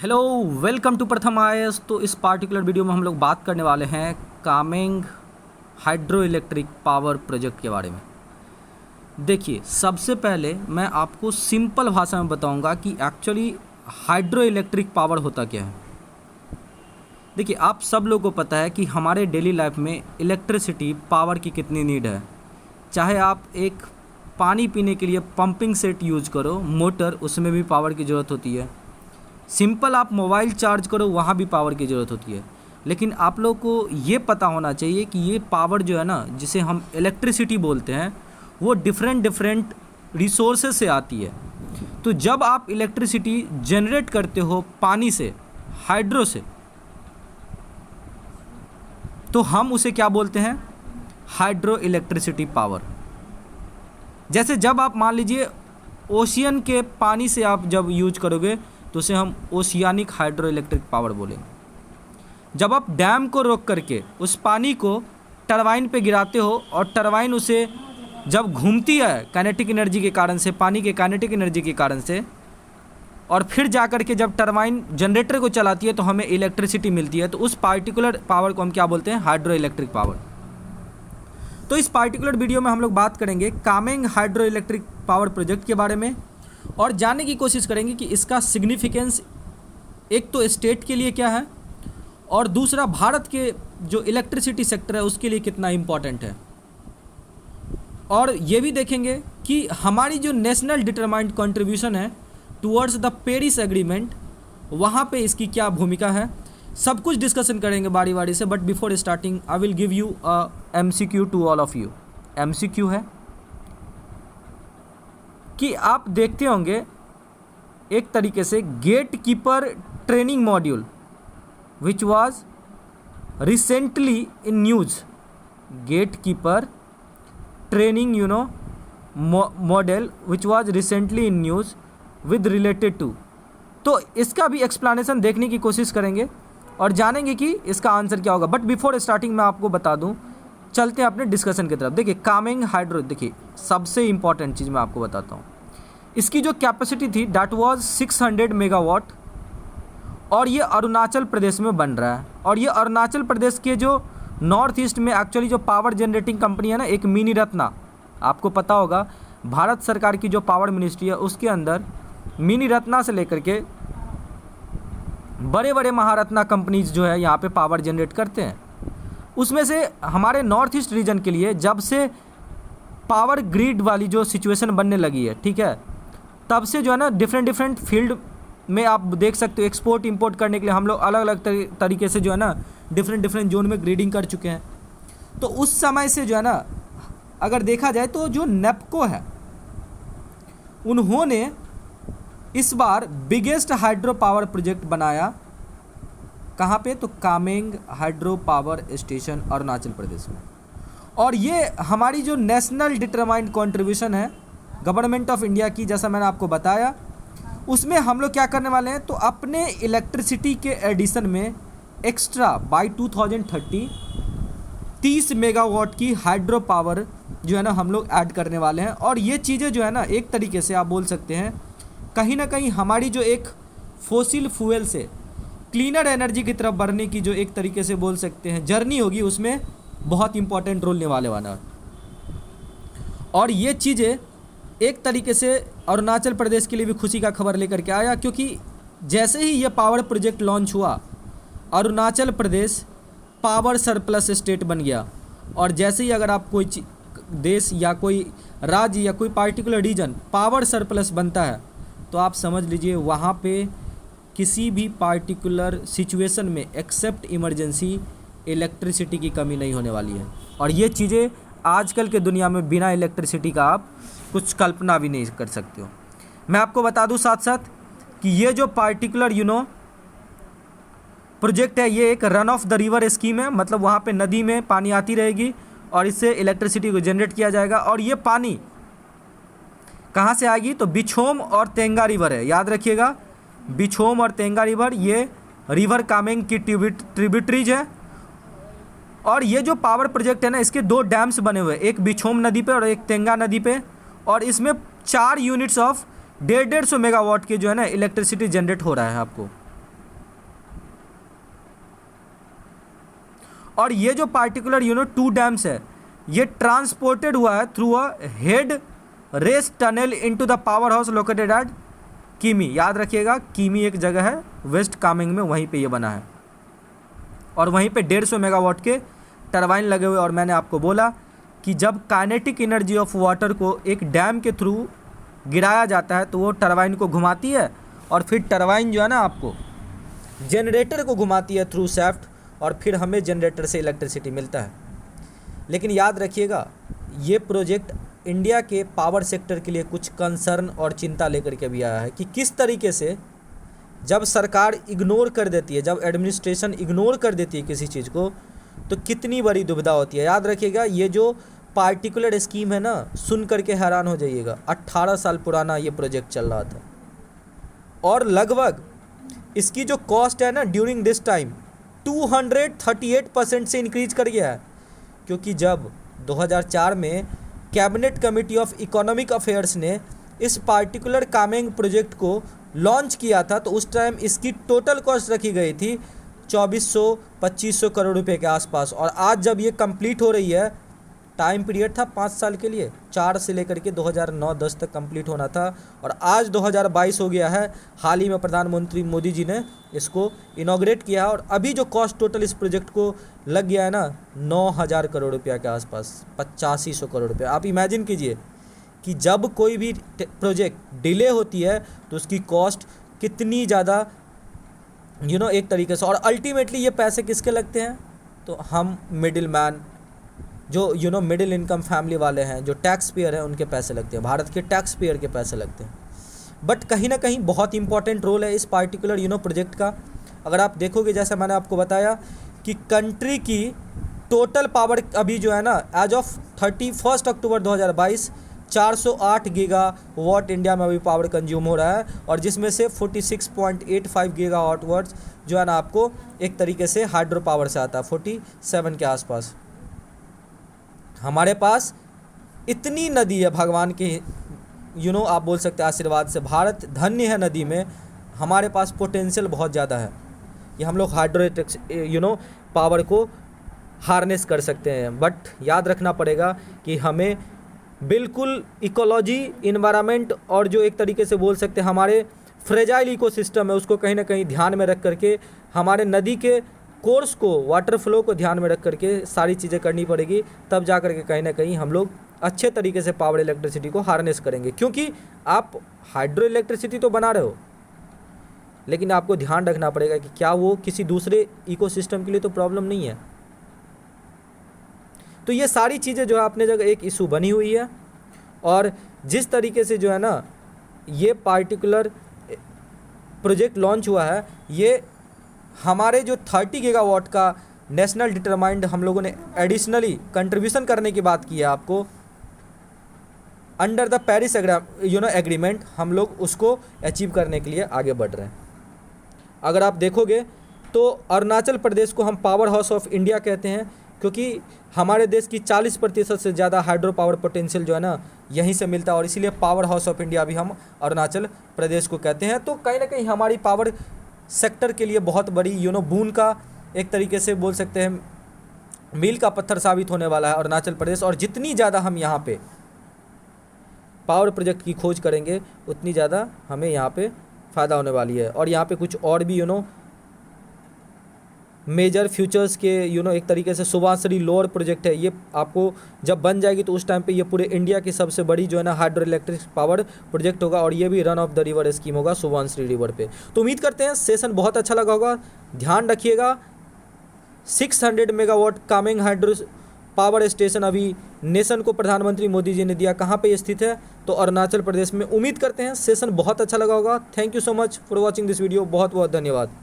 Hello, welcome to प्रथम IAS. तो इस पार्टिकुलर वीडियो में हम लोग बात करने वाले हैं Kameng hydro electric power project के बारे में। देखिए, सबसे पहले मैं आपको सिंपल भाषा में बताऊंगा कि एक्चुअली हाइड्रो इलेक्ट्रिक पावर होता क्या है। देखिए, आप सब लोगों को पता है कि हमारे डेली लाइफ में इलेक्ट्रिसिटी पावर की कितनी नीड है। चाहे आप एक पानी पीने के लिए पंपिंग सेट यूज करो, मोटर, उसमें भी पावर की ज़रूरत होती है। सिंपल आप मोबाइल चार्ज करो, वहाँ भी पावर की ज़रूरत होती है। लेकिन आप लोग को ये पता होना चाहिए कि ये पावर जो है ना, जिसे हम इलेक्ट्रिसिटी बोलते हैं, वो डिफरेंट रिसोर्सेज से आती है। तो जब आप इलेक्ट्रिसिटी जनरेट करते हो पानी से, हाइड्रो से, तो हम उसे क्या बोलते हैं? Hydro electricity power. जैसे जब आप मान लीजिए ओशियन के पानी से आप जब यूज करोगे तो उसे हम ओशियानिक हाइड्रो इलेक्ट्रिक पावर बोलेंगे। जब आप डैम को रोक करके उस पानी को टरबाइन पे गिराते हो और टरबाइन उसे जब घूमती है काइनेटिक एनर्जी के कारण से, पानी के काइनेटिक एनर्जी के कारण से, और फिर जा कर के जब टरबाइन जनरेटर को चलाती है तो हमें इलेक्ट्रिसिटी मिलती है। तो उस पार्टिकुलर पावर को हम क्या बोलते हैं? Hydro electric power. तो इस पार्टिकुलर वीडियो में हम लोग बात करेंगे Kameng hydro electric power project के बारे में और जानने की कोशिश करेंगे कि इसका सिग्निफिकेंस एक तो स्टेट के लिए क्या है और दूसरा भारत के जो इलेक्ट्रिसिटी सेक्टर है उसके लिए कितना इम्पॉर्टेंट है। और ये भी देखेंगे कि हमारी जो नेशनल डिटरमाइंड कंट्रीब्यूशन है टुवर्ड्स द पेरिस एग्रीमेंट, वहाँ पे इसकी क्या भूमिका है। सब कुछ डिस्कशन करेंगे बारी बारी से। But before starting I will give you a MCQ to all of you. MCQ है कि आप देखते होंगे एक तरीके से gatekeeper training module which was recently in news. Gatekeeper training model which was recently in news with related to. तो इसका भी एक्सप्लेनेशन देखने की कोशिश करेंगे और जानेंगे कि इसका आंसर क्या होगा। बट बिफोर स्टार्टिंग मैं आपको बता दूं, चलते हैं अपने डिस्कशन की तरफ। देखिए, कामेंग हाइड्रो, देखिए सबसे इंपॉर्टेंट चीज़ मैं आपको बताता हूँ। इसकी जो कैपेसिटी थी डैट वाज 600 मेगावाट और ये अरुणाचल प्रदेश में बन रहा है। और ये अरुणाचल प्रदेश के जो नॉर्थ ईस्ट में एक्चुअली जो पावर जनरेटिंग कंपनी है ना, एक मिनी रत्ना, आपको पता होगा भारत सरकार की जो पावर मिनिस्ट्री है उसके अंदर मिनी रत्ना से लेकर के बड़े बड़े महारत्ना कंपनीज जो है यहाँ पे पावर जनरेट करते हैं। उसमें से हमारे नॉर्थ ईस्ट रीजन के लिए जब से पावर ग्रिड वाली जो सिचुएशन बनने लगी है, ठीक है, तब से जो है ना डिफरेंट फील्ड में आप देख सकते हो एक्सपोर्ट इंपोर्ट करने के लिए हम लोग अलग अलग तरीके से जो है ना डिफरेंट जोन में ग्रेडिंग कर चुके हैं। तो उस समय से जो है ना अगर देखा जाए तो जो नेपको है उन्होंने इस बार बिगेस्ट हाइड्रो पावर प्रोजेक्ट बनाया। कहाँ पे? तो Kameng hydro power station Arunachal Pradesh में। और ये हमारी जो नेशनल डिटरमाइंड कंट्रीब्यूशन है गवर्नमेंट ऑफ इंडिया की, जैसा मैंने आपको बताया, उसमें हम लोग क्या करने वाले हैं तो अपने इलेक्ट्रिसिटी के एडिशन में एक्स्ट्रा बाय 2030 30 मेगावाट की हाइड्रो पावर जो है ना हम लोग ऐड करने वाले हैं। और ये चीज़ें जो है ना एक तरीके से आप बोल सकते हैं कहीं ना कहीं हमारी जो एक फोसिल फ्यूल से क्लीनर एनर्जी की तरफ बढ़ने की जो एक तरीके से बोल सकते हैं जर्नी होगी, उसमें बहुत इंपॉर्टेंट रोल निभाने वाला है। और ये चीज़ें एक तरीके से अरुणाचल प्रदेश के लिए भी खुशी का खबर लेकर के आया, क्योंकि जैसे ही ये पावर प्रोजेक्ट लॉन्च हुआ Arunachal Pradesh power surplus state बन गया। और जैसे ही अगर आप कोई देश या कोई राज्य या कोई पार्टिकुलर रीजन पावर सरप्लस बनता है तो आप समझ लीजिए वहाँ पे किसी भी पार्टिकुलर सिचुएशन में एक्सेप्ट इमरजेंसी इलेक्ट्रिसिटी की कमी नहीं होने वाली है। और ये चीज़ें आजकल के दुनिया में बिना इलेक्ट्रिसिटी का आप कुछ कल्पना भी नहीं कर सकते हो। मैं आपको बता दूं साथ साथ कि ये जो पार्टिकुलर प्रोजेक्ट है ये एक run of the river scheme है। मतलब वहाँ पे नदी में पानी आती रहेगी और इससे इलेक्ट्रिसिटी को जनरेट किया जाएगा। और ये पानी कहाँ से आएगी? तो बिछोम और तेंगा रिवर है, याद रखिएगा, बिछोम और तेंगा रिवर, ये रिवर कामेंग की ट्रिब्यूटरीज है। और ये जो पावर प्रोजेक्ट है ना, इसके 2 डैम्स बने हुए हैं, एक बिछोम नदी पे और एक तेंगा नदी पे। और इसमें 4 यूनिट्स ऑफ 150 मेगावाट के जो है ना इलेक्ट्रिसिटी जनरेट हो रहा है आपको। और ये जो पार्टिकुलर 2 डैम्स है ये ट्रांसपोर्टेड हुआ है through a headrace tunnel into the powerhouse located at कीमी। याद रखिएगा कीमी एक जगह है वेस्ट कामेंग में, वहीं पे ये बना है और वहीं पे 150 मेगावाट के टरबाइन लगे हुए। और मैंने आपको बोला कि जब काइनेटिक एनर्जी ऑफ वाटर को एक डैम के थ्रू गिराया जाता है तो वो टरबाइन को घुमाती है और फिर टरबाइन जो है ना आपको जनरेटर को घुमाती है थ्रू शाफ्ट और फिर हमें जनरेटर से इलेक्ट्रिसिटी मिलता है। लेकिन याद रखिएगा ये प्रोजेक्ट इंडिया के पावर सेक्टर के लिए कुछ कंसर्न और चिंता लेकर के भी आया है कि किस तरीके से जब सरकार इग्नोर कर देती है, जब एडमिनिस्ट्रेशन इग्नोर कर देती है किसी चीज़ को तो कितनी बड़ी दुविधा होती है। याद रखिएगा ये जो पार्टिकुलर स्कीम है ना, सुन करके हैरान हो जाइएगा, 18 साल पुराना ये प्रोजेक्ट चल रहा था और लगभग इसकी जो कॉस्ट है ना ड्यूरिंग दिस टाइम 238% से इंक्रीज कर गया है। क्योंकि जब 2004 में cabinet committee of economic affairs ने इस पार्टिकुलर कामेंग प्रोजेक्ट को लॉन्च किया था तो उस टाइम इसकी टोटल कॉस्ट रखी गई थी 2400-2500 करोड़ रुपए के आसपास। और आज जब ये कंप्लीट हो रही है, टाइम पीरियड था 5 साल के लिए, 4 से लेकर के 2009-10 तक कंप्लीट होना था और आज 2022 हो गया है। हाल ही में प्रधानमंत्री मोदी जी ने इसको इनॉग्रेट किया और अभी जो कॉस्ट टोटल इस प्रोजेक्ट को लग गया है ना 9000 करोड़ रुपया के आसपास, 8500 करोड़ रुपया। आप इमेजिन कीजिए कि जब कोई भी प्रोजेक्ट डिले होती है तो उसकी कॉस्ट कितनी ज़्यादा एक तरीके से, और अल्टीमेटली ये पैसे किसके लगते हैं तो हम मिडिल मैन जो मिडिल इनकम फैमिली वाले हैं, जो टैक्स पेयर हैं, उनके पैसे लगते हैं, भारत के टैक्स पेयर के पैसे लगते हैं। बट कहीं ना कहीं बहुत इंपॉर्टेंट रोल है इस पार्टिकुलर प्रोजेक्ट का। अगर आप देखोगे जैसे मैंने आपको बताया कि कंट्री की टोटल पावर अभी जो है ना as of 31 October 2022 408 gigawatt India में अभी पावर कंज्यूम हो रहा है और जिसमें से 46.85 गीगावाट वर्ड्स जो है ना आपको एक तरीके से हाइड्रो पावर से आता है, 47 के आसपास। हमारे पास इतनी नदी है भगवान के आप बोल सकते हैं आशीर्वाद से, भारत धन्य है नदी में, हमारे पास पोटेंशियल बहुत ज़्यादा है। ये हम लोग हाइड्रो पावर को हार्नेस कर सकते हैं। बट याद रखना पड़ेगा कि हमें बिल्कुल इकोलॉजी, इन्वायरमेंट और जो एक तरीके से बोल सकते हैं हमारे फ्रेजाइल इकोसिस्टम है उसको कहीं ना कहीं ध्यान में रख करके, हमारे नदी के कोर्स को, वाटर फ्लो को ध्यान में रख करके सारी चीज़ें करनी पड़ेगी। तब जा करके कहीं ना कहीं हम लोग अच्छे तरीके से पावर इलेक्ट्रिसिटी को हार्नेस करेंगे। क्योंकि आप हाइड्रो इलेक्ट्रिसिटी तो बना रहे हो लेकिन आपको ध्यान रखना पड़ेगा कि क्या वो किसी दूसरे इकोसिस्टम के लिए तो प्रॉब्लम नहीं है। तो ये सारी चीज़ें जो है अपने जगह एक इशू बनी हुई है। और जिस तरीके से जो है ना ये पार्टिकुलर प्रोजेक्ट लॉन्च हुआ है, ये हमारे जो 30 गीगावाट का नेशनल डिटरमाइंड हम लोगों ने एडिशनली कंट्रीब्यूशन करने की बात की है आपको, अंडर द पेरिस एग्रीमेंट हम लोग उसको अचीव करने के लिए आगे बढ़ रहे हैं। अगर आप देखोगे तो अरुणाचल प्रदेश को हम पावर हाउस ऑफ इंडिया कहते हैं क्योंकि हमारे देश की 40% से ज़्यादा हाइड्रो पावर पोटेंशियल जो है ना यहीं से मिलता है और इसीलिए पावर हाउस ऑफ इंडिया भी हम अरुणाचल प्रदेश को कहते हैं। तो कहीं ना कहीं हमारी पावर सेक्टर के लिए बहुत बड़ी बून का एक तरीके से बोल सकते हैं मील का पत्थर साबित होने वाला है अरुणाचल प्रदेश। और जितनी ज़्यादा हम यहाँ पे पावर प्रोजेक्ट की खोज करेंगे उतनी ज़्यादा हमें यहाँ पे फ़ायदा होने वाली है। और यहाँ पे कुछ और भी मेजर फ्यूचर्स के एक तरीके से सुभाश्री लोअर प्रोजेक्ट है। ये आपको जब बन जाएगी तो उस टाइम पे ये पूरे इंडिया की सबसे बड़ी जो है ना हाइड्रो इलेक्ट्रिक पावर प्रोजेक्ट होगा और ये भी run of the river scheme होगा सुभाश्री रिवर पे। तो उम्मीद करते हैं सेशन बहुत अच्छा लगा होगा। ध्यान रखिएगा 600 megawatt Kameng hydro power station अभी नेशन को प्रधानमंत्री मोदी जी ने दिया, कहाँ पे स्थित है तो अरुणाचल प्रदेश में। उम्मीद करते हैं सेशन बहुत अच्छा लगा होगा। Thank you so much for watching this video. बहुत बहुत धन्यवाद।